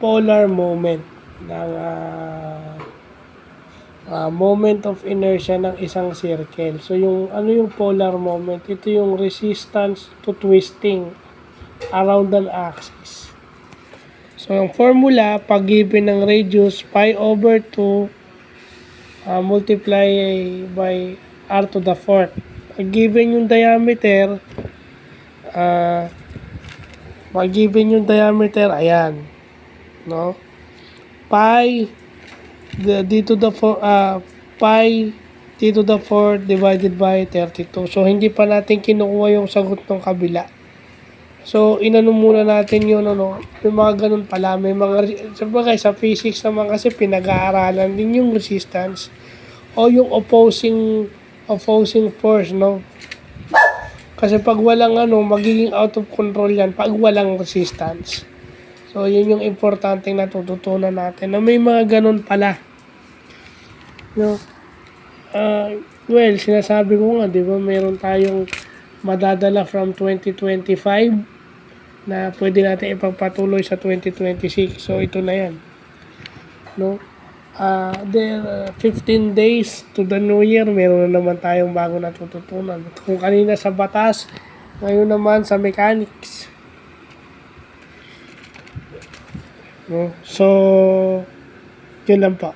polar moment ng moment of inertia ng isang circle. So yung ano yung polar moment? Ito yung resistance to twisting around an axis. So yung formula, pag given ng radius pi over 2 multiply by r to the fourth. Pag given yung diameter, ayan, no? Pi d to the 4 pi d to the 4 divided by 32. So hindi pa natin kinukuha yung sagot ng kabila. So inano muna natin yun, yung mga ganun pala, may mga sabagay sa physics naman kasi pinag-aaralan din yung resistance o yung opposing force, no? Kasi pag walang magiging out of control yan pag walang resistance. So yun yung importanteng natututunan natin na may mga ganun pala, no? Well, sinasabi ko nga, di ba, meron tayong madadala from 2025 na pwede natin ipagpatuloy sa 2026. So ito na yan, no? There 15 days to the new year, meron na naman tayong bago natututunan. Kung kanina sa batas, ngayon naman sa mechanics, no? So yun lang po.